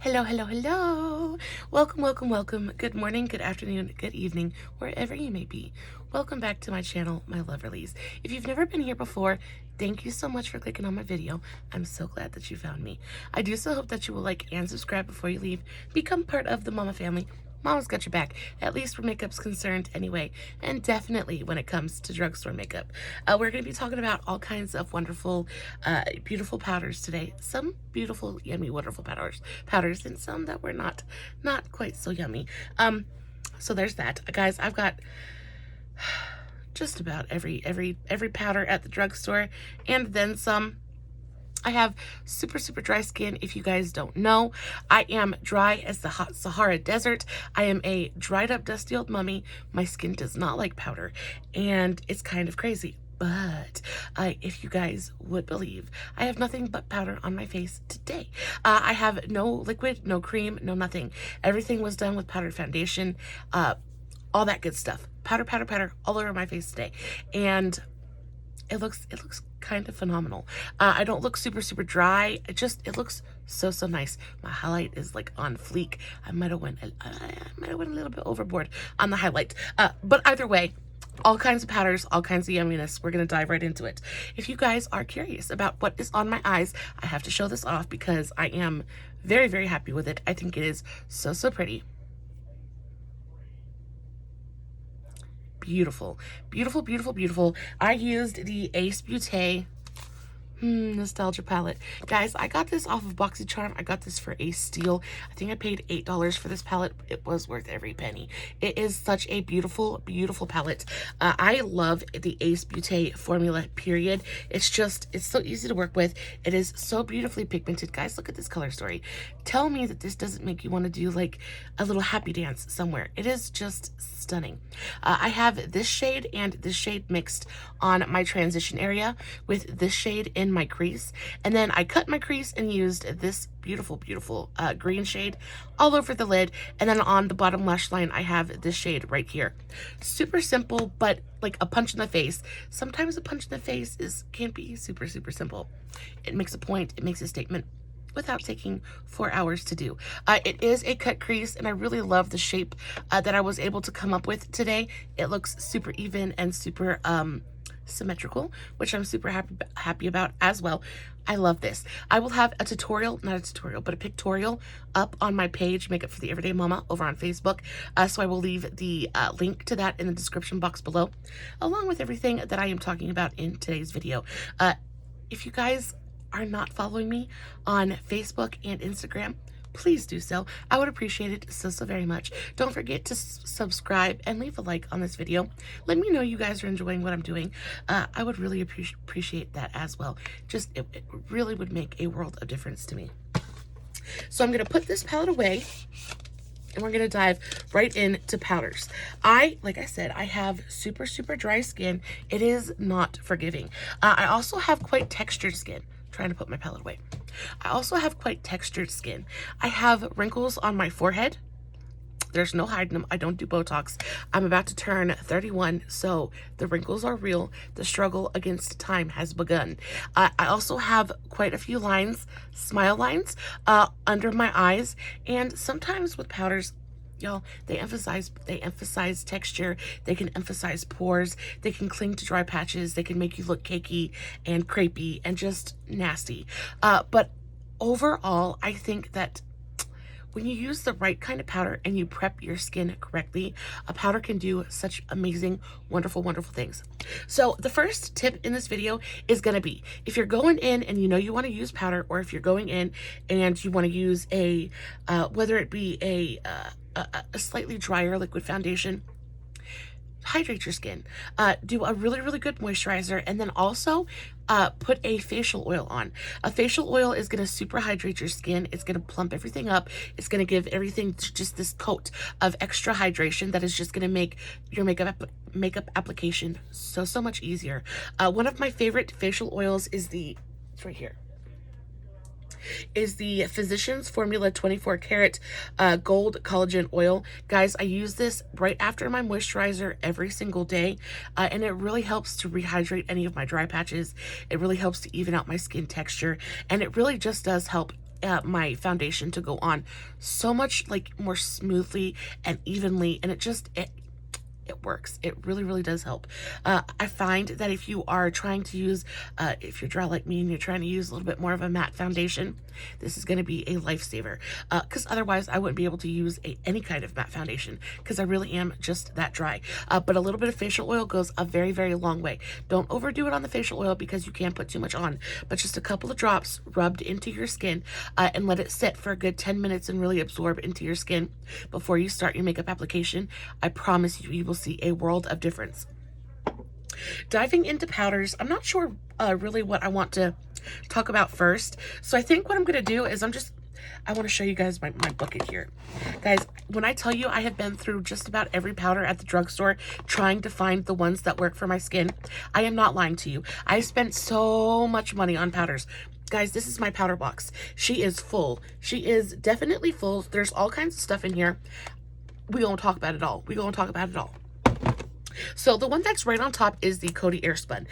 Hello, hello, hello. Welcome, welcome, welcome. Good morning, good afternoon, good evening, wherever you may be. Welcome back to my channel, my Loverlies. If you've never been here before, thank you so much for clicking on my video. I'm so glad that you found me. I do so hope that you will like and subscribe before you leave. Become part of the Mama family. Mama's got your back, at least where makeup's concerned anyway, and definitely when it comes to drugstore makeup. We're going to be talking about all kinds of wonderful, beautiful powders today. Some beautiful, yummy, wonderful powders, and some that were not quite so yummy. So there's that. Guys, I've got just about every powder at the drugstore, and then some. I have super dry skin. If you guys don't know, I am dry as the hot Sahara Desert. I am a dried up, dusty old mummy. My skin does not like powder, and it's kind of crazy. But if you guys would believe, I have nothing but powder on my face today. I have no liquid, no cream, no nothing. Everything was done with powdered foundation, all that good stuff. Powder all over my face today. And it looks kind of phenomenal. I don't look super dry. It looks so nice. My highlight is like on fleek. I might have went a little bit overboard on the highlight. But either way, all kinds of powders, all kinds of yumminess. We're gonna dive right into it. If you guys are curious about what is on my eyes, I have to show this off because I am very happy with it. I think it is so pretty. Beautiful. I used the Ace Beauté nostalgia palette. Guys, I got this off of BoxyCharm. I got this for a steal. I think I paid $8 for this palette. It was worth every penny. It is such a beautiful palette. I love the Ace Beauté formula, period. It's so easy to work with. It is so beautifully pigmented. Guys, look at this color story. Tell me that this doesn't make you want to do like a little happy dance somewhere. It is just stunning. I have this shade and this shade mixed on my transition area with this shade in my crease, and then I cut my crease and used this beautiful green shade all over the lid, and then on the bottom lash line I have this shade right here. Super simple, but like a punch in the face. Sometimes a punch in the face can be super simple. It makes a point, it makes a statement without taking 4 hours to do. It is a cut crease, and I really love the shape that I was able to come up with today. It looks super even and super symmetrical, which I'm super happy about as well. I love this. I will have a tutorial, not a tutorial, but a pictorial up on my page, Makeup for the Everyday Mama, over on Facebook. So I will leave the link to that in the description box below, along with everything that I am talking about in today's video. If you guys are not following me on Facebook and Instagram, please do so. I would appreciate it so very much. Don't forget to subscribe and leave a like on this video. Let me know you guys are enjoying what I'm doing. I would really appreciate that as well. It really would make a world of difference to me. So I'm gonna put this palette away, and we're gonna dive right into powders. Like I said, I have super dry skin. It is not forgiving. I also have quite textured skin. Trying to put my palette away. I also have quite textured skin. I have wrinkles on my forehead. There's no hiding them. I don't do Botox. I'm about to turn 31, so the wrinkles are real. The struggle against time has begun. I also have quite a few lines, smile lines, under my eyes, and sometimes with powders, y'all, they emphasize texture. They can emphasize pores. They can cling to dry patches. They can make you look cakey and crepey and just nasty. But overall, I think that when you use the right kind of powder and you prep your skin correctly, a powder can do such amazing, wonderful things. So the first tip in this video is going to be, if you're going in and you know you want to use powder, or if you're going in and you want to use a, whether it be a slightly drier liquid foundation, hydrate your skin. Do a really good moisturizer, and then also put a facial oil on. A facial oil is going to super hydrate your skin. It's going to plump everything up. It's going to give everything just this coat of extra hydration that is just going to make your makeup application so much easier. One of my favorite facial oils is it's right here, is the Physicians Formula 24 Karat Gold Collagen Oil. Guys, I use this right after my moisturizer every single day, and it really helps to rehydrate any of my dry patches. It really helps to even out my skin texture, and it really just does help my foundation to go on so much like more smoothly and evenly, and it works. It really, really does help. I find that if you are trying to use, if you're dry like me and you're trying to use a little bit more of a matte foundation, this is going to be a lifesaver. Because otherwise I wouldn't be able to use any kind of matte foundation because I really am just that dry. But a little bit of facial oil goes a very, very long way. Don't overdo it on the facial oil because you can put too much on, but just a couple of drops rubbed into your skin and let it sit for a good 10 minutes and really absorb into your skin before you start your makeup application. I promise you, you will see a world of difference. Diving into powders, I'm not sure really what I want to talk about first. So I think what I'm going to do is I want to show you guys my bucket here. Guys, when I tell you I have been through just about every powder at the drugstore trying to find the ones that work for my skin, I am not lying to you. I spent so much money on powders. Guys, this is my powder box. She is full. She is definitely full. There's all kinds of stuff in here. We gonna talk about it all. So the one that's right on top is the Coty Airspun.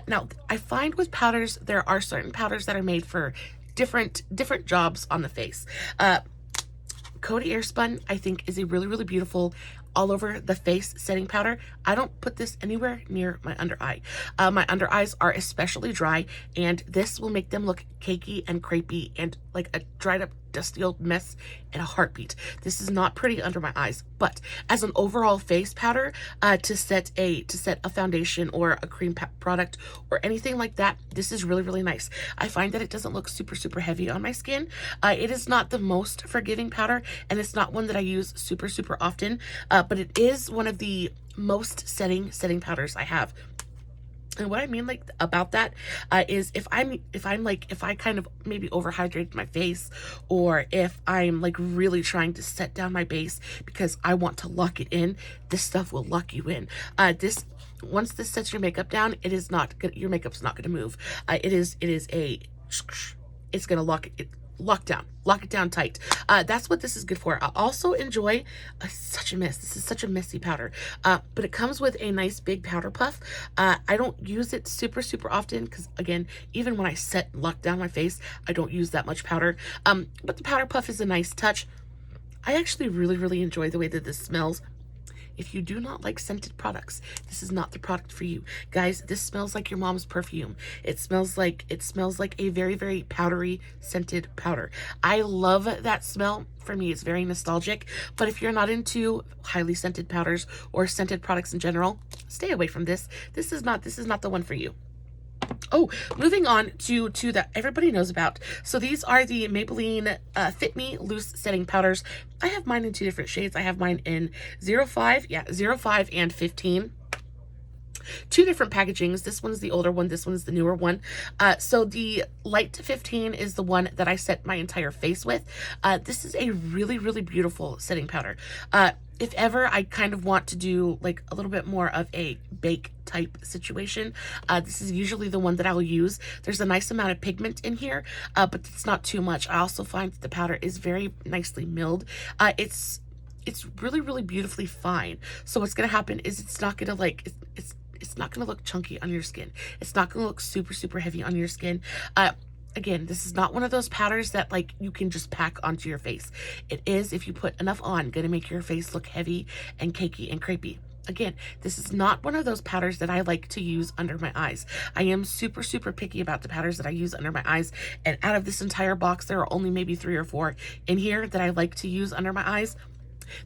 Now, I find with powders, there are certain powders that are made for different jobs on the face. Coty Airspun, I think, is a really, really beautiful all over the face setting powder. I don't put this anywhere near my under eye. My under eyes are especially dry, and this will make them look cakey and crepey and like a dried up dusty old mess in a heartbeat. This is not pretty under my eyes, but as an overall face powder to set a foundation or a cream product or anything like that, this is really, really nice. I find that it doesn't look super, super heavy on my skin. It is not the most forgiving powder, and it's not one that I use super, super often, but it is one of the most setting powders I have. And what I mean like about that is if I kind of maybe overhydrated my face, or if I'm like really trying to set down my base because I want to lock it in, this stuff will lock you in. Once this sets your makeup down, it is not good. Your makeup's not going to move. It's going to lock it down tight. That's what this is good for. I also enjoy such a mess. This is such a messy powder, but it comes with a nice big powder puff. I don't use it super, super often because, again, even when I lock down my face, I don't use that much powder. But the powder puff is a nice touch. I actually really, really enjoy the way that this smells. If you do not like scented products, this is not the product for you. Guys, this smells like your mom's perfume. It smells like a very, very powdery scented powder. I love that smell. For me, it's very nostalgic. But if you're not into highly scented powders or scented products in general, stay away from this. This is not the one for you. Oh, moving on to that everybody knows about. So these are the Maybelline Fit Me Loose Setting Powders. I have mine in 2 different shades. I have mine in 05 and 15. 2 different packagings. This one's the older one. This one's the newer one. So the light 15 is the one that I set my entire face with. This is a really, really beautiful setting powder. If ever I kind of want to do like a little bit more of a bake type situation, this is usually the one that I'll use. There's a nice amount of pigment in here, but it's not too much. I also find that the powder is very nicely milled. It's really, really beautifully fine. So what's gonna happen is it's not gonna look chunky on your skin. It's not gonna look super, super heavy on your skin. Again, this is not one of those powders that like you can just pack onto your face. It is, if you put enough on, gonna make your face look heavy and cakey and crepey. Again, this is not one of those powders that I like to use under my eyes. I am super, super picky about the powders that I use under my eyes. And out of this entire box, there are only maybe 3 or 4 in here that I like to use under my eyes.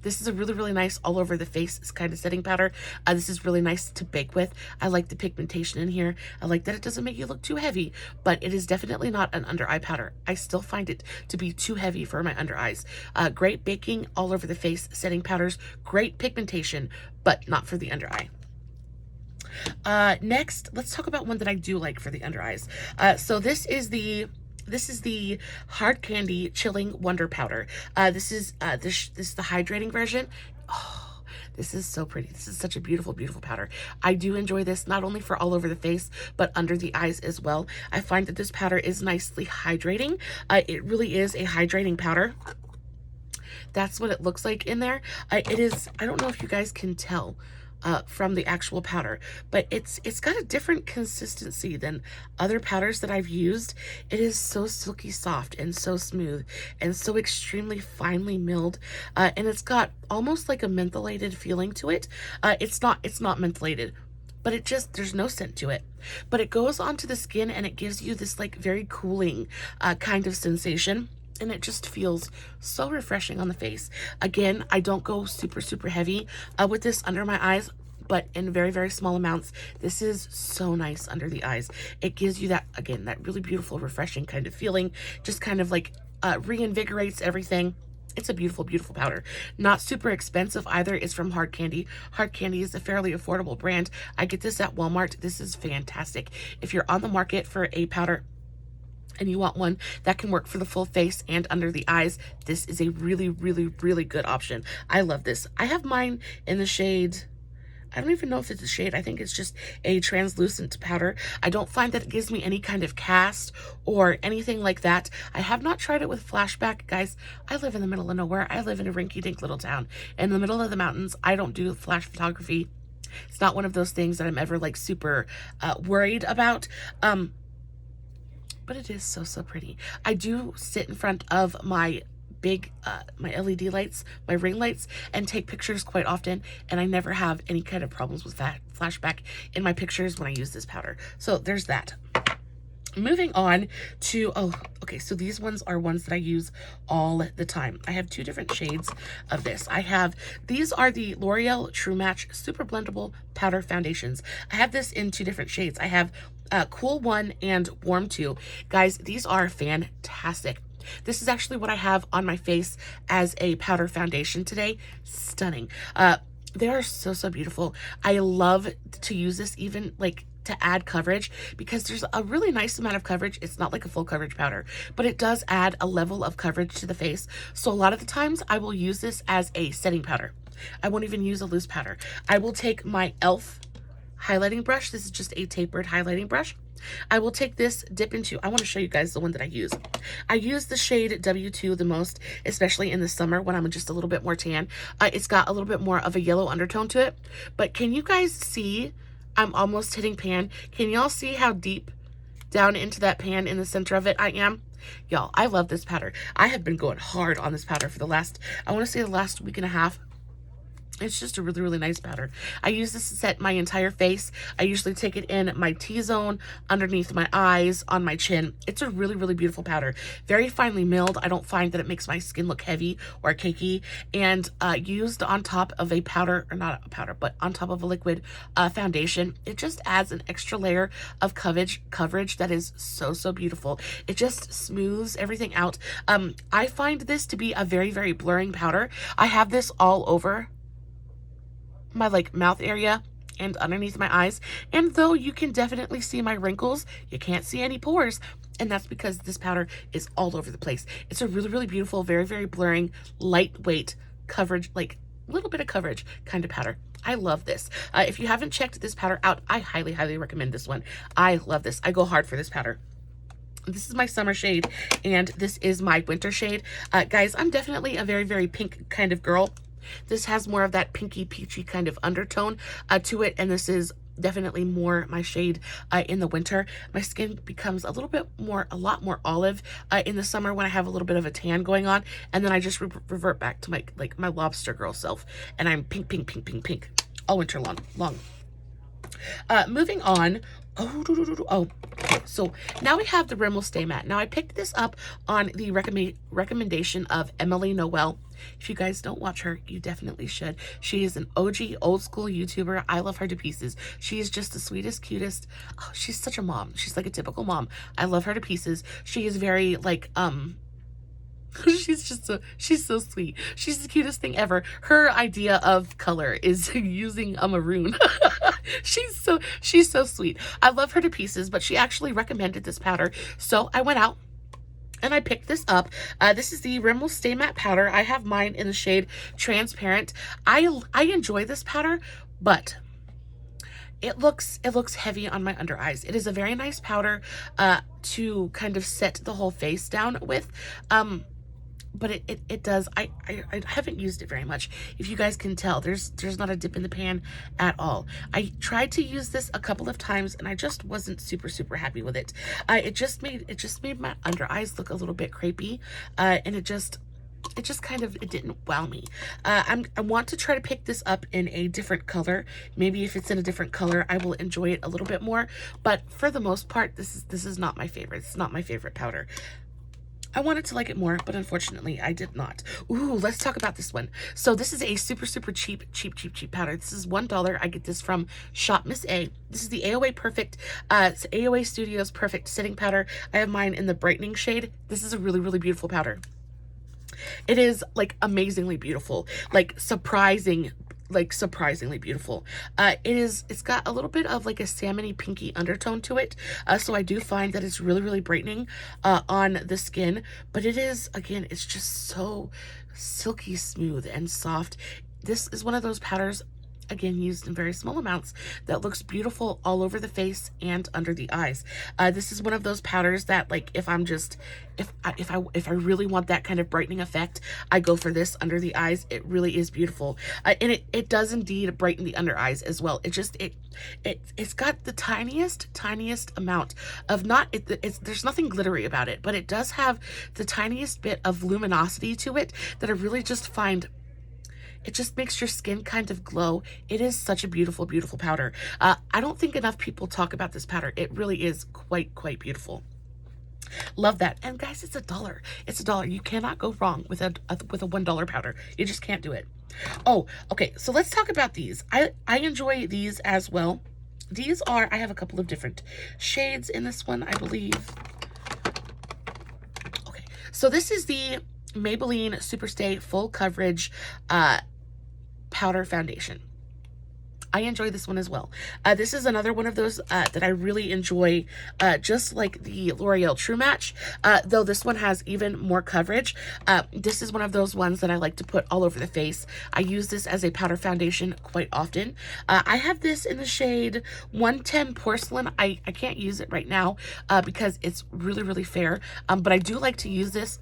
This is a really, really nice all over the face kind of setting powder. This is really nice to bake with. I like the pigmentation in here. I like that it doesn't make you look too heavy, but it is definitely not an under eye powder. I still find it to be too heavy for my under eyes. Great baking all over the face setting powders. Great pigmentation, but not for the under eye. Next, let's talk about one that I do like for the under eyes. So this is the Hard Candy Chilling Wonder Powder. This is the hydrating version. Oh, this is so pretty. This is such a beautiful, beautiful powder. I do enjoy this not only for all over the face, but under the eyes as well. I find that this powder is nicely hydrating. It really is a hydrating powder. That's what it looks like in there. It is, I don't know if you guys can tell, from the actual powder, but it's got a different consistency than other powders that I've used. It is so silky soft and so smooth and so extremely finely milled, and it's got almost like a mentholated feeling to it. It's not mentholated, but it just, there's no scent to it, but it goes onto the skin and it gives you this like very cooling kind of sensation. And it just feels so refreshing on the face. Again, I don't go super heavy with this under my eyes, but in very small amounts. This is so nice under the eyes. It gives you that, again, that really beautiful, refreshing kind of feeling. Just kind of like reinvigorates everything. It's a beautiful powder. Not super expensive either. It's from Hard Candy. Hard Candy is a fairly affordable brand. I get this at Walmart. This is fantastic. If you're on the market for a powder and you want one that can work for the full face and under the eyes, this is a really good option. I love this. I have mine in the shade, I don't even know if it's a shade. I think it's just a translucent powder. I don't find that it gives me any kind of cast or anything like that. I have not tried it with flashback. Guys, I live in the middle of nowhere. I live in a rinky-dink little town in the middle of the mountains. I don't do flash photography. It's not one of those things that I'm ever like super worried about. But it is so pretty. I do sit in front of my big my LED lights, my ring lights, and take pictures quite often, and I never have any kind of problems with that flashback in my pictures when I use this powder. So there's that. Moving on to, okay, so these ones are ones that I use all the time. I have two different shades of this. These are the L'Oreal True Match Super Blendable Powder Foundations. I have this in two different shades. I have Cool 1 and Warm 2. Guys, these are fantastic. This is actually what I have on my face as a powder foundation today. Stunning. They are so beautiful. I love to use this even like to add coverage because there's a really nice amount of coverage. It's not like a full coverage powder, but it does add a level of coverage to the face. So a lot of the times I will use this as a setting powder. I won't even use a loose powder. I will take my e.l.f. highlighting brush. This is just a tapered highlighting brush. I will take this, dip into, I want to show you guys the one that I use. I use the shade W2 the most, especially in the summer when I'm just a little bit more tan. It's got a little bit more of a yellow undertone to it, but can you guys see I'm almost hitting pan? Can y'all see how deep down into that pan in the center of it I am? Y'all, I love this powder. I have been going hard on this powder for the last, I want to say the last week and a half. It's just a really nice powder. I use this to set my entire face. I usually take it in my T-zone, underneath my eyes, on my chin. It's a really beautiful powder. Very finely milled. I don't find that it makes my skin look heavy or cakey. And used on top of a powder, or not a powder, but on top of a liquid foundation, it just adds an extra layer of coverage that is so beautiful. It just smooths everything out. I find this to be a very blurring powder. I have this all over my like mouth area and underneath my eyes, and though you can definitely see my wrinkles, you can't see any pores, and that's because this powder is all over the place. It's a really beautiful, very blurring, lightweight coverage, like a little bit of coverage kind of powder. I love this. If you haven't checked this powder out, I highly recommend this one. I love this. I go hard for this powder. This is my summer shade, and this is my winter shade. Guys, I'm definitely a very pink kind of girl. This has more of that pinky peachy kind of undertone to it, and this is definitely more my shade in the winter. My skin becomes a lot more olive in the summer when I have a little bit of a tan going on, and then I just revert back to my lobster girl self, and I'm pink all winter long. Moving on. So now we have the Rimmel Stay Matte. Now I picked this up on the recommendation of Emily Noel. If you guys don't watch her, you definitely should. She is an OG old school YouTuber. I love her to pieces. She is just the sweetest, cutest. Oh, she's such a mom. She's like a typical mom. I love her to pieces. She is very like she's so sweet. She's the cutest thing ever. Her idea of color is using a maroon. She's so sweet. I love her to pieces, but she actually recommended this powder. So I went out and I picked this up. This is the Rimmel Stay Matte powder. I have mine in the shade Transparent. I enjoy this powder, but it looks heavy on my under eyes. It is a very nice powder to kind of set the whole face down with. but it does. I haven't used it very much. If you guys can tell, there's not a dip in the pan at all. I tried to use this a couple of times and I just wasn't super happy with it. It just made my under eyes look a little bit crepey, and it just kind of, it didn't wow me. I want to try to pick this up in a different color. Maybe if it's in a different color, I will enjoy it a little bit more. But for the most part, this is not my favorite. It's not my favorite powder. I wanted to like it more, but unfortunately I did not. Ooh, let's talk about this one. So this is a super cheap powder. This is $1. I get this from Shop Miss A. This is the AOA Perfect, it's AOA Studios Perfect Setting Powder. I have mine in the brightening shade. This is a really beautiful powder. It is like amazingly beautiful, like surprisingly beautiful. It's got a little bit of like a salmony pinky undertone to it. So I do find that it's really brightening on the skin, but it is, again, it's just so silky smooth and soft. This is one of those powders, again, used in very small amounts, that looks beautiful all over the face and under the eyes. This is one of those powders that, like, if I really want that kind of brightening effect, I go for this under the eyes. It really is beautiful, and it does indeed brighten the under eyes as well. It's got the tiniest amount of there's nothing glittery about it, but it does have the tiniest bit of luminosity to it that I really just find. It just makes your skin kind of glow. It is such a beautiful powder. I don't think enough people talk about this powder. It really is quite beautiful. Love that. And guys, it's $1. It's $1. You cannot go wrong with a $1 powder. You just can't do it. Oh, okay. So let's talk about these. I enjoy these as well. These are, I have a couple of different shades in this one, I believe. Okay. So this is the Maybelline Superstay Full Coverage Powder Foundation. I enjoy this one as well. This is another one of those that I really enjoy, just like the L'Oreal True Match, though this one has even more coverage. This is one of those ones that I like to put all over the face. I use this as a powder foundation quite often. I have this in the shade 110 Porcelain. I can't use it right now because it's really fair, but I do like to use this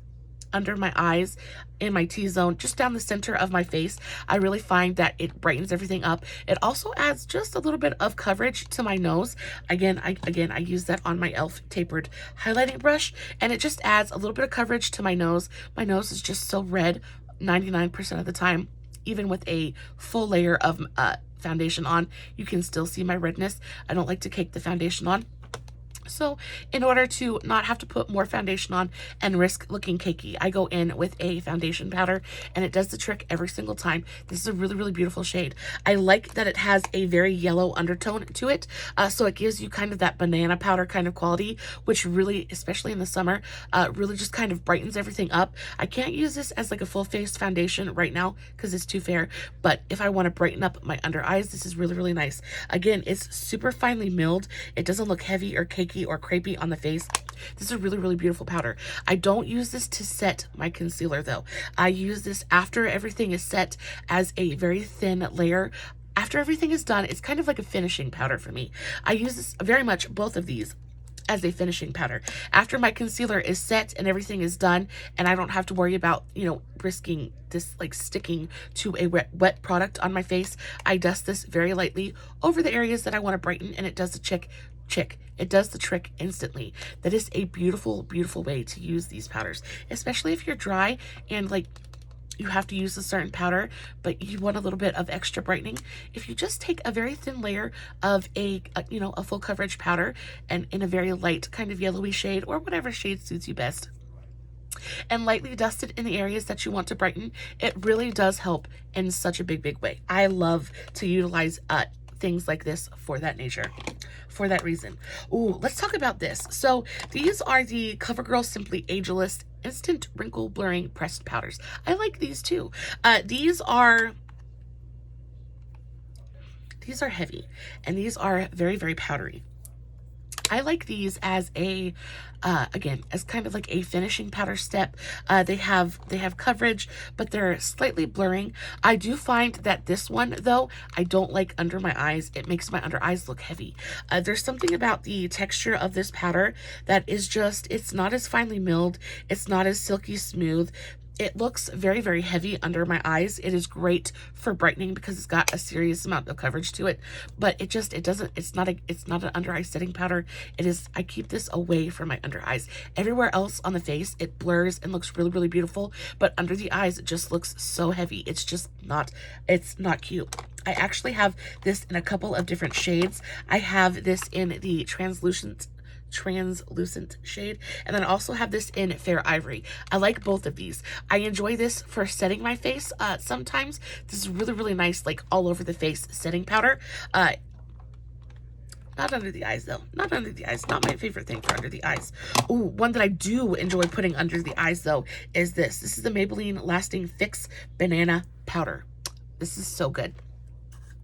under my eyes, in my T-zone, just down the center of my face. I really find that it brightens everything up. It also adds just a little bit of coverage to my nose. Again, I use that on my e.l.f. tapered highlighting brush, and it just adds a little bit of coverage to my nose. My nose is just so red 99% of the time. Even with a full layer of foundation on, you can still see my redness. I don't like to cake the foundation on. So in order to not have to put more foundation on and risk looking cakey, I go in with a foundation powder, and it does the trick every single time. This is a really beautiful shade. I like that it has a very yellow undertone to it, so it gives you kind of that banana powder kind of quality, which really, especially in the summer, really just kind of brightens everything up. I can't use this as like a full face foundation right now because it's too fair, but if I want to brighten up my under eyes, this is really nice. Again, it's super finely milled. It doesn't look heavy or cakey or crepey on the face. This is a really beautiful powder. I don't use this to set my concealer though. I use this after everything is set as a very thin layer. After everything is done, it's kind of like a finishing powder for me. I use this very much, both of these, as a finishing powder. After my concealer is set and everything is done, and I don't have to worry about, you know, risking this like sticking to a wet product on my face, I dust this very lightly over the areas that I want to brighten, and it does the trick. It does the trick instantly. That is a beautiful way to use these powders, especially if you're dry and like you have to use a certain powder, but you want a little bit of extra brightening. If you just take a very thin layer of a full coverage powder, and in a very light kind of yellowy shade or whatever shade suits you best, and lightly dust it in the areas that you want to brighten, it really does help in such a big way. I love to utilize things like this for that nature, for that reason. Ooh, let's talk about this. So these are the CoverGirl Simply Ageless Instant Wrinkle Blurring Pressed Powders. I like these too. These are heavy, and these are very powdery. I like these as a again, as kind of like a finishing powder step. They have coverage, but they're slightly blurring. I do find that this one though, I don't like under my eyes. It makes my under eyes look heavy. There's something about the texture of this powder that is just, it's not as finely milled. It's not as silky smooth. It looks very, very heavy under my eyes. It is great for brightening because it's got a serious amount of coverage to it, but it's not an under eye setting powder. I keep this away from my under eyes. Everywhere else on the face, it blurs and looks really, really beautiful, but under the eyes, it just looks so heavy. It's not cute. I actually have this in a couple of different shades. I have this in the translucent shade, and then I also have this in fair ivory. I like both of these. I enjoy this for setting my face. Sometimes this is really, really nice, like all over the face setting powder. Not under the eyes though. Not under the eyes. Not my favorite thing for under the eyes. Ooh, one that I do enjoy putting under the eyes though is this. This is the Maybelline Lasting Fix Banana Powder. This is so good.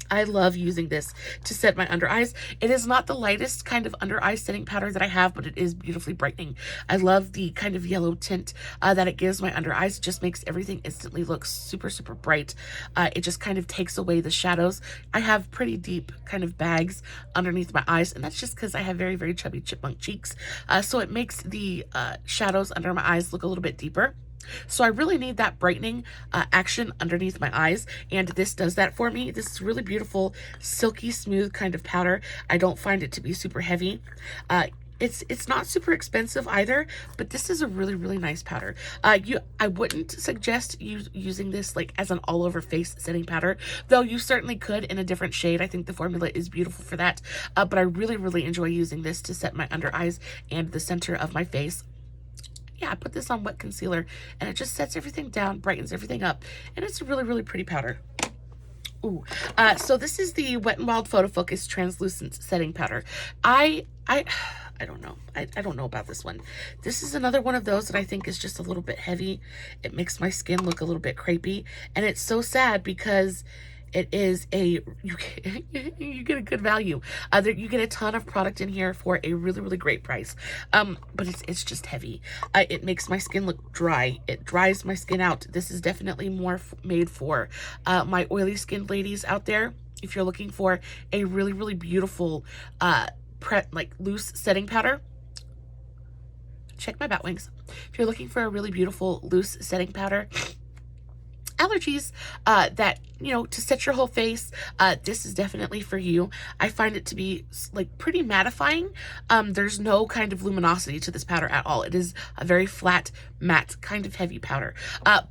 I love using this to set my under eyes. It is not the lightest kind of under eye setting powder that I have, but it is beautifully brightening. I love the kind of yellow tint that it gives my under eyes. It just makes everything instantly look super, super bright. It just kind of takes away the shadows. I have pretty deep kind of bags underneath my eyes, and that's just because I have very, very chubby chipmunk cheeks. So it makes the shadows under my eyes look a little bit deeper. So I really need that brightening action underneath my eyes, and this does that for me. This is really beautiful, silky smooth kind of powder. I don't find it to be super heavy. It's not super expensive either, but this is a really, really nice powder. I wouldn't suggest using this like as an all over face setting powder, though you certainly could in a different shade. I think the formula is beautiful for that, but I really, really enjoy using this to set my under eyes and the center of my face. Yeah, I put this on wet concealer and it just sets everything down, brightens everything up, and it's a really, really pretty powder. Ooh, so this is the Wet n Wild Photo Focus Translucent Setting Powder. I don't know. I don't know about this one. This is another one of those that I think is just a little bit heavy. It makes my skin look a little bit crepey, and it's so sad because it is you get a good value. You get a ton of product in here for a really, really great price. But it's just heavy. It makes my skin look dry. It dries my skin out. This is definitely more made for my oily skinned ladies out there. If you're looking for a really, really beautiful like loose setting powder, check my bat wings. If you're looking for a really beautiful loose setting powder, allergies that, you know, to set your whole face, this is definitely for you. I find it to be like pretty mattifying. There's no kind of luminosity to this powder at all. It is a very flat, matte, kind of heavy powder.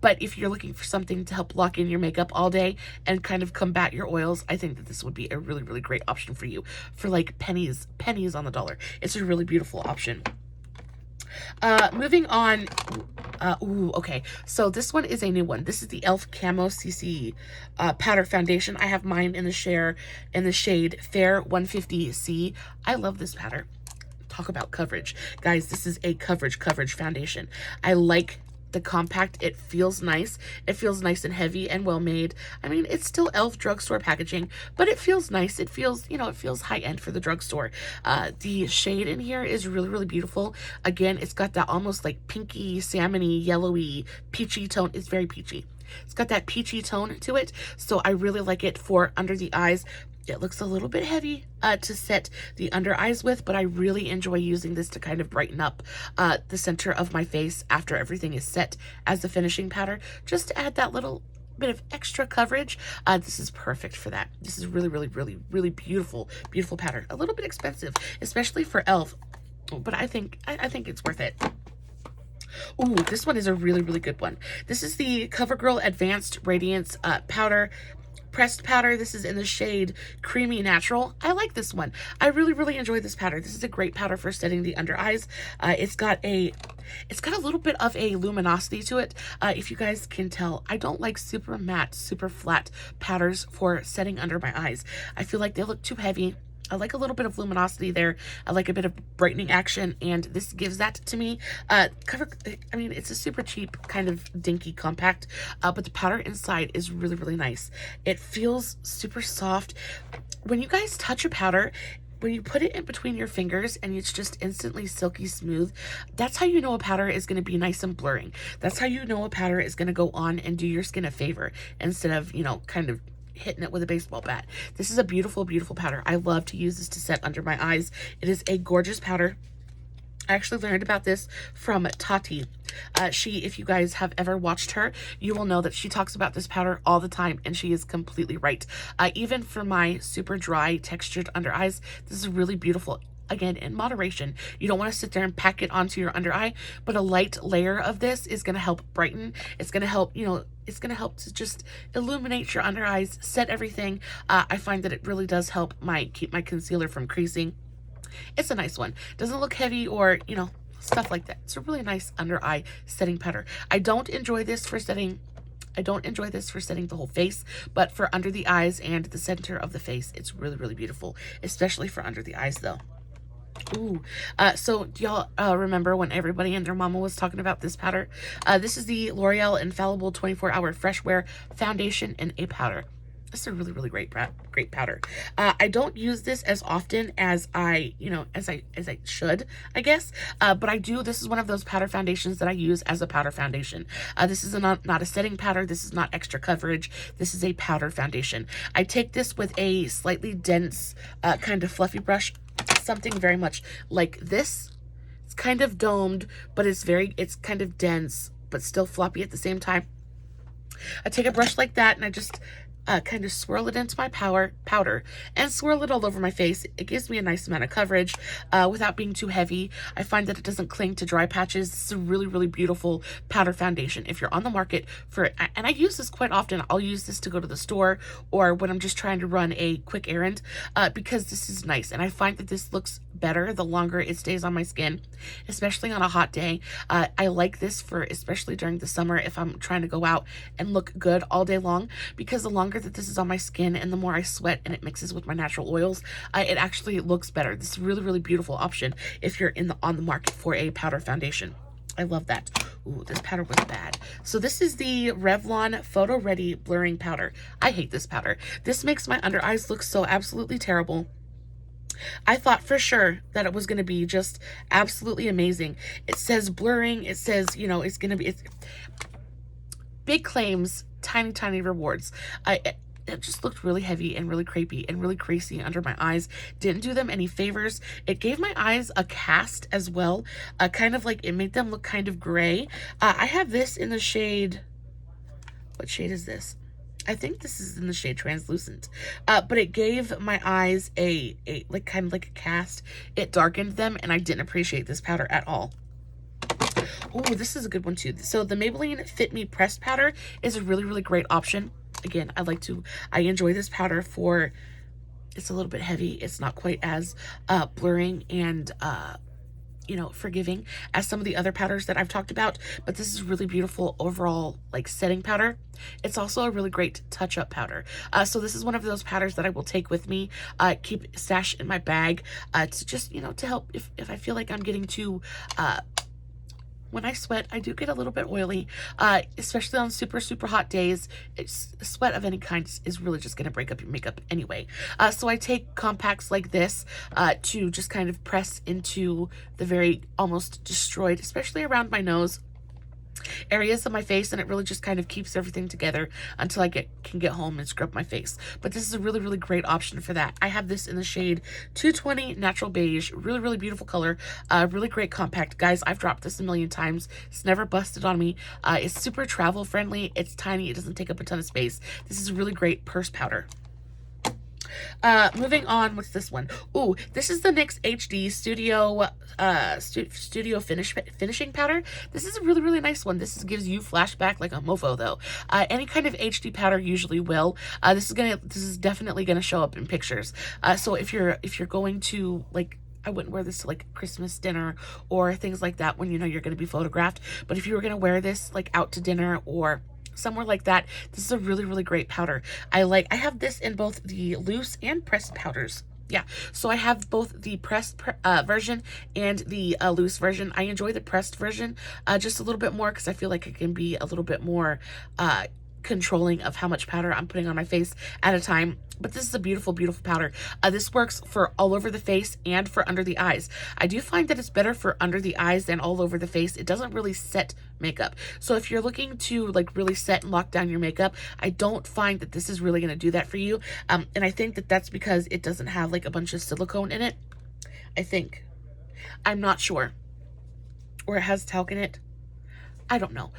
But if you're looking for something to help lock in your makeup all day and kind of combat your oils, I think that this would be a really, really great option for you for like pennies on the dollar. It's a really beautiful option. Moving on. Ooh, okay. So this one is a new one. This is the e.l.f. Camo CC powder foundation. I have mine in the shade Fair 150C. I love this powder. Talk about coverage. Guys, this is a coverage foundation. I like the compact. It feels nice. It feels nice and heavy and well made. I mean, it's still e.l.f. drugstore packaging, but it feels nice. It feels, you know, it feels high end for the drugstore. The shade in here is really, really beautiful. Again, it's got that almost like pinky, salmony, yellowy, peachy tone. It's very peachy. It's got that peachy tone to it, so I really like it for under the eyes. It looks a little bit heavy to set the under eyes with, but I really enjoy using this to kind of brighten up the center of my face after everything is set as the finishing powder, just to add that little bit of extra coverage. This is perfect for that. This is really, really, really, really beautiful powder. A little bit expensive, especially for e.l.f., but I think it's worth it. Ooh, this one is a really, really good one. This is the CoverGirl Advanced Radiance powder. Pressed powder. This is in the shade Creamy Natural. I like this one. I really, really enjoy this powder. This is a great powder for setting the under eyes. It's got a little bit of a luminosity to it. If you guys can tell, I don't like super matte, super flat powders for setting under my eyes. I feel like they look too heavy. I like a little bit of luminosity there. I like a bit of brightening action, and this gives that to me. I mean, it's a super cheap kind of dinky compact, but the powder inside is really, really nice. It feels super soft. When you guys touch a powder, when you put it in between your fingers and it's just instantly silky smooth, that's how you know a powder is going to be nice and blurring. That's how you know a powder is going to go on and do your skin a favor instead of, you know, kind of hitting it with a baseball bat. This is a beautiful, beautiful powder. I love to use this to set under my eyes. It is a gorgeous powder. I actually learned about this from Tati. If you guys have ever watched her, you will know that she talks about this powder all the time, and she is completely right. Even for my super dry, textured under eyes, this is really beautiful. Again, in moderation. You don't want to sit there and pack it onto your under eye, but a light layer of this is going to help brighten. It's going to help, it's going to help to just illuminate your under eyes, set everything. I find that it really does help keep my concealer from creasing. It's a nice one. Doesn't look heavy or, stuff like that. It's a really nice under eye setting powder. I don't enjoy this for setting the whole face, but for under the eyes and the center of the face, it's really, really beautiful, especially for under the eyes though. Ooh, so do y'all remember when everybody and their mama was talking about this powder? This is the L'Oreal Infallible 24-Hour Fresh Wear Foundation in a powder. This is a really, really great powder. I don't use this as often as I should, I guess. But I do. This is one of those powder foundations that I use as a powder foundation. This is not a setting powder. This is not extra coverage. This is a powder foundation. I take this with a slightly dense, kind of fluffy brush, something very much like this. It's kind of domed, but it's kind of dense, but still floppy at the same time. I take a brush like that and I just kind of swirl it into my powder and swirl it all over my face. It gives me a nice amount of coverage without being too heavy. I find that it doesn't cling to dry patches. This is a really, really beautiful powder foundation. If you're on the market for, and I use this quite often, I'll use this to go to the store or when I'm just trying to run a quick errand because this is nice. And I find that this looks better the longer it stays on my skin, especially on a hot day. I like this for especially during the summer if I'm trying to go out and look good all day long, because the longer that this is on my skin and the more I sweat and it mixes with my natural oils, it actually looks better. This is a really, really beautiful option if you're on the market for a powder foundation. I love that. Ooh, this powder was bad. So this is the Revlon Photo Ready Blurring Powder. I hate this powder. This makes my under eyes look so absolutely terrible. I thought for sure that it was going to be just absolutely amazing. It says blurring. It says, it's going to be big claims, tiny, tiny rewards. It just looked really heavy and really crepey and really creasy under my eyes. Didn't do them any favors. It gave my eyes a cast as well. Kind of like it made them look kind of gray. I have this in the shade. What shade is this? I think this is in the shade Translucent. But it gave my eyes a kind of like a cast. It darkened them, and I didn't appreciate this powder at all. Oh, this is a good one too. So the Maybelline Fit Me Pressed Powder is a really, really great option. Again, I enjoy this powder for, it's a little bit heavy. It's not quite as blurring and forgiving as some of the other powders that I've talked about, but this is really beautiful overall setting powder. It's also a really great touch-up powder. So this is one of those powders that I will take with me, keep stash in my bag, to just, to help if I feel like I'm getting too, when I sweat, I do get a little bit oily, especially on super, super hot days. Sweat of any kind is really just going to break up your makeup anyway. So I take compacts like this to just kind of press into the very almost destroyed, especially around my nose, areas of my face, and it really just kind of keeps everything together until I can get home and scrub my face. But this is a really, really great option for that. I have this in the shade 220 Natural Beige. Really, really beautiful color. Really great compact. Guys, I've dropped this a million times. It's never busted on me. It's super travel friendly. It's tiny. It doesn't take up a ton of space. This is a really great purse powder. Moving on, what's this one? Ooh, this is the NYX HD Studio Finishing Powder. This is a really, really nice one. This gives you flashback like a mofo though. Any kind of HD powder usually will. This is definitely gonna show up in pictures. So if you're going to I wouldn't wear this to Christmas dinner or things like that when you're going to be photographed. But if you were going to wear this out to dinner or somewhere like that, this is a really, really great powder. I have this in both the loose and pressed powders. Yeah, so I have both the pressed version and the loose version. I enjoy the pressed version just a little bit more because I feel like it can be a little bit more controlling of how much powder I'm putting on my face at a time. But this is a beautiful, beautiful powder. This works for all over the face and for under the eyes. I do find that it's better for under the eyes than all over the face. It doesn't really set makeup. So if you're looking to really set and lock down your makeup, I don't find that this is really going to do that for you. And I think that that's because it doesn't have a bunch of silicone in it. I think. I'm not sure. or it has talc in it. I don't know.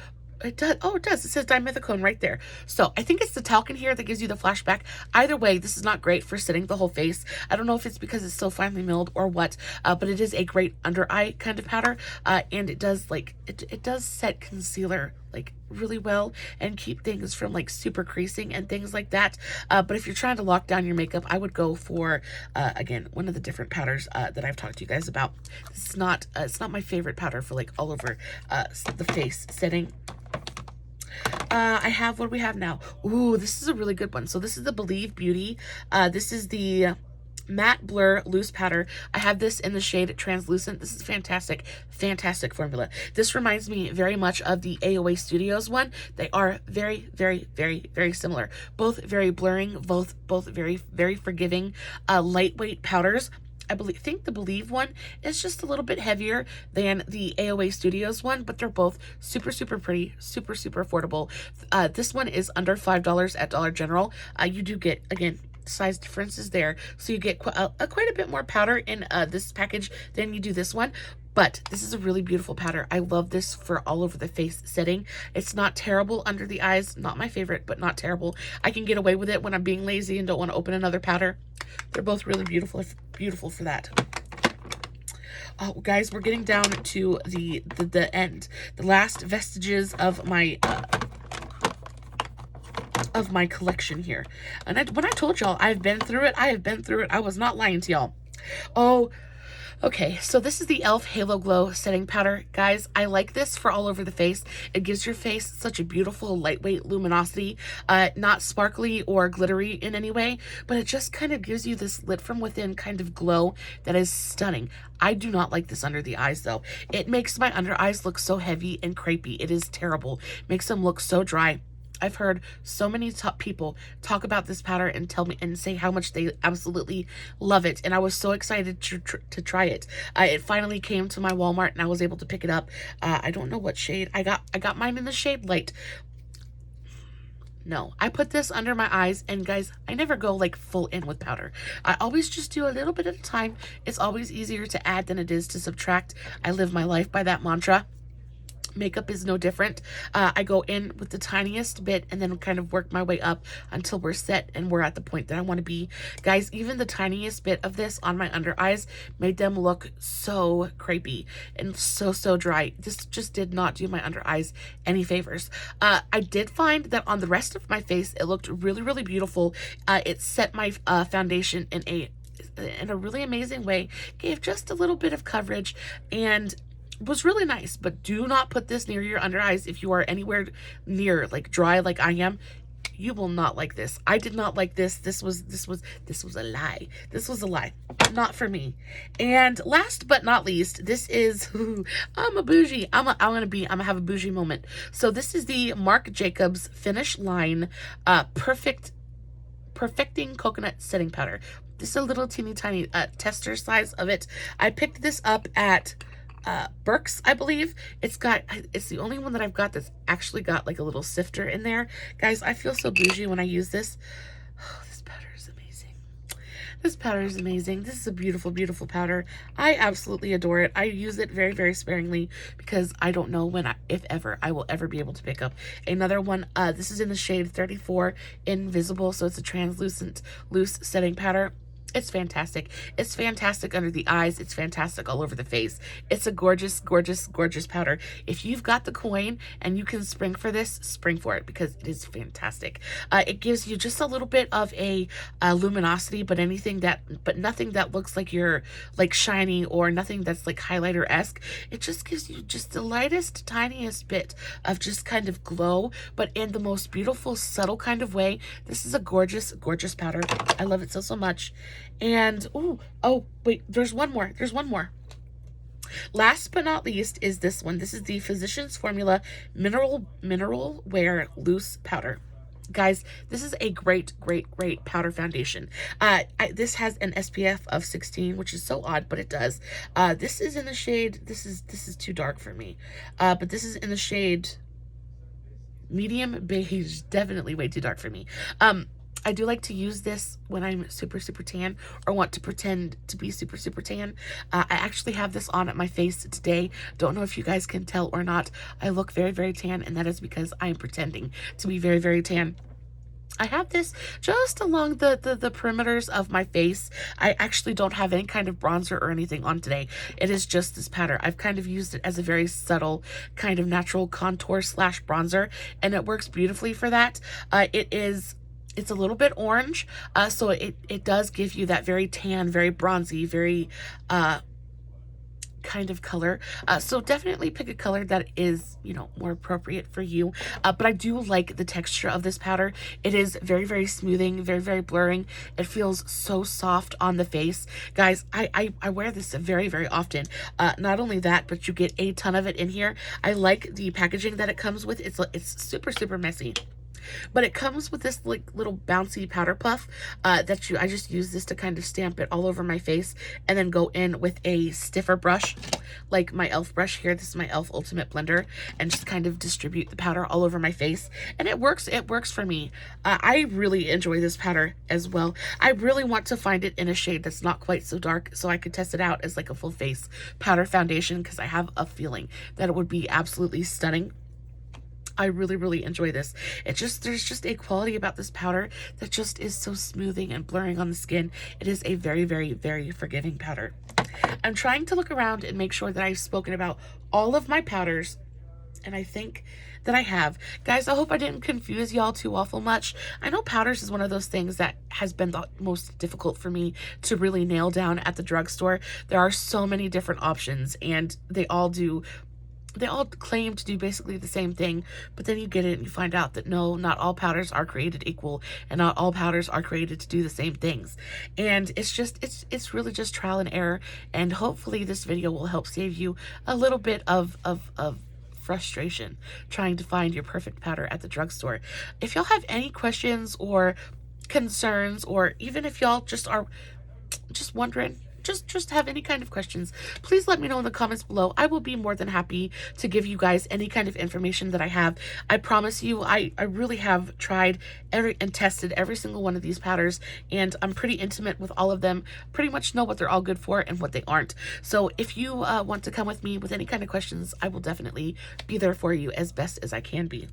It does. Oh, it does. It says dimethicone right there. So I think it's the talc in here that gives you the flashback. Either way, this is not great for setting the whole face. I don't know if it's because it's so finely milled or what, but it is a great under eye kind of powder. And it does like, it does set concealer like really well and keep things from like super creasing and things like that. But if you're trying to lock down your makeup, I would go for, again, one of the different powders that I've talked to you guys about. This is not, it's not my favorite powder for like all over the face setting. I have, what do we have now? Ooh, this is a really good one. So this is the Believe Beauty. This is the Matte Blur Loose Powder. I have this in the shade Translucent. This is fantastic, fantastic formula. This reminds me very much of the AOA Studios one. They are very, very, very, very similar. Both very blurring, both very, very forgiving, lightweight powders. I think the Believe one is just a little bit heavier than the AOA Studios one, but they're both super, super pretty, super, super affordable. This one is under $5 at Dollar General. You do get, again, size differences there, so you get quite a bit more powder in this package than you do this one. But this is a really beautiful powder. I love this for all over the face setting. It's not terrible under the eyes. Not my favorite, but not terrible. I can get away with it when I'm being lazy and don't want to open another powder. They're both really beautiful, beautiful for that. Oh, guys, we're getting down to the end. The last vestiges of my collection here. And when I told y'all I've been through it, I have been through it. I was not lying to y'all. Oh, okay, so this is the e.l.f. Halo Glow Setting Powder. Guys, I like this for all over the face. It gives your face such a beautiful, lightweight luminosity. Not sparkly or glittery in any way, but it just kind of gives you this lit from within kind of glow that is stunning. I do not like this under the eyes, though. It makes my under eyes look so heavy and crepey. It is terrible. Makes them look so dry. I've heard so many people talk about this powder and tell me and say how much they absolutely love it, and I was so excited to try it. It finally came to my Walmart and I was able to pick it up. I don't know what shade I got mine in the shade Light. No, I put this under my eyes, and guys, I never go like full in with powder. I always just do a little bit at a time. It's always easier to add than it is to subtract. I live my life by that mantra. Makeup is no different. I go in with the tiniest bit and then kind of work my way up until we're set and we're at the point that I want to be. Guys, even the tiniest bit of this on my under eyes made them look so crepey and so dry. This just did not do my under eyes any favors. I did find that on the rest of my face, it looked really, really beautiful. It set my foundation in a really amazing way, gave just a little bit of coverage, and was really nice. But do not put this near your under eyes if you are anywhere near like dry like I am. You will not like this. I did not like this. This was a lie. This was a lie. Not for me. And last but not least, this is I'm a bougie. I'm gonna have a bougie moment. So this is the Marc Jacobs Finish Line Perfecting Coconut Setting Powder. This is a little teeny tiny tester size of it. I picked this up at Burke's, I believe. It's the only one that I've got that's actually got like a little sifter in there. Guys, I feel so bougie when I use this. Oh, this powder is amazing. This powder is amazing. This is a beautiful, beautiful powder. I absolutely adore it. I use it very, very sparingly because I don't know when, if ever, I will ever be able to pick up another one. This is in the shade 34 Invisible, so it's a translucent loose setting powder. It's fantastic. It's fantastic under the eyes. It's fantastic all over the face. It's a gorgeous, gorgeous, gorgeous powder. If you've got the coin and you can spring for this, spring for it because it is fantastic. It gives you just a little bit of a luminosity, but nothing that looks like you're like shiny, or nothing that's like highlighter-esque. It just gives you just the lightest, tiniest bit of just kind of glow, but in the most beautiful, subtle kind of way. This is a gorgeous, gorgeous powder. I love it so much. And oh wait, there's one more. Last but not least is this one. This is the Physicians Formula Mineral Wear Loose Powder. Guys, this is a great powder foundation. This has an SPF of 16, which is so odd, but it does. This is in the shade, this is too dark for me, but this is in the shade medium beige, definitely way too dark for me. I do like to use this when I'm super, super tan or want to pretend to be super, super tan. I actually have this on at my face today. Don't know if you guys can tell or not. I look very, very tan, and that is because I am pretending to be very, very tan. I have this just along the perimeters of my face. I actually don't have any kind of bronzer or anything on today. It is just this powder. I've kind of used it as a very subtle kind of natural contour slash bronzer, and it works beautifully for that. It's a little bit orange, so it does give you that very tan, very bronzy, very kind of color. So definitely pick a color that is, you know, more appropriate for you. But I do like the texture of this powder. It is very, very smoothing, very, very blurring. It feels so soft on the face. Guys, I wear this very, very often. Not only that, but you get a ton of it in here. I like the packaging that it comes with. It's super, super messy. But it comes with this like little bouncy powder puff I just use this to kind of stamp it all over my face and then go in with a stiffer brush like my e.l.f. brush here. This is my e.l.f. Ultimate Blender, and just kind of distribute the powder all over my face, and it works for me. I really enjoy this powder as well. I really want to find it in a shade that's not quite so dark so I could test it out as like a full face powder foundation, because I have a feeling that it would be absolutely stunning. I really, really enjoy this. There's just a quality about this powder that just is so smoothing and blurring on the skin. It is a very, very, very forgiving powder. I'm trying to look around and make sure that I've spoken about all of my powders, and I think that I have. Guys, I hope I didn't confuse y'all too awful much. I know powders is one of those things that has been the most difficult for me to really nail down at the drugstore. There are so many different options, and they all claim to do basically the same thing, but then you get it and you find out that no, not all powders are created equal, and not all powders are created to do the same things. And it's really just trial and error, and hopefully this video will help save you a little bit of frustration trying to find your perfect powder at the drugstore. If y'all have any questions or concerns, or even if y'all just are just wondering, just have any kind of questions, please let me know in the comments below. I will be more than happy to give you guys any kind of information that I have. I promise you, I really have tried and tested every single one of these powders, and I'm pretty intimate with all of them, pretty much know what they're all good for and what they aren't. So if you want to come with me with any kind of questions, I will definitely be there for you as best as I can be.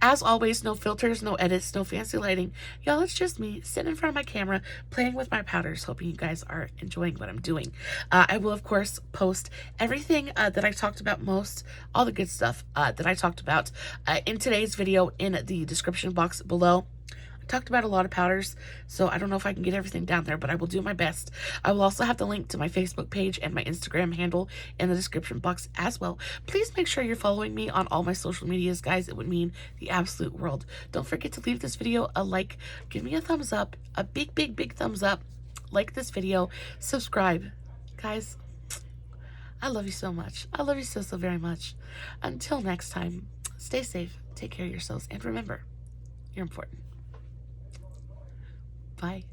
As always, no filters, no edits, no fancy lighting. Y'all, it's just me sitting in front of my camera, playing with my powders, hoping you guys are enjoying what I'm doing. I will, of course, post everything that I talked about most, all the good stuff that I talked about in today's video in the description box below. I talked about a lot of powders, so I don't know if I can get everything down there, but I will do my best. I will also have the link to my Facebook page and my Instagram handle in the description box as well. Please make sure you're following me on all my social medias, guys. It would mean the absolute world. Don't forget to leave this video a like, give me a thumbs up, a big, big, big thumbs up, like this video, subscribe. Guys, I love you so much. I love you so, so very much. Until next time, stay safe, take care of yourselves, and remember, you're important. Bye.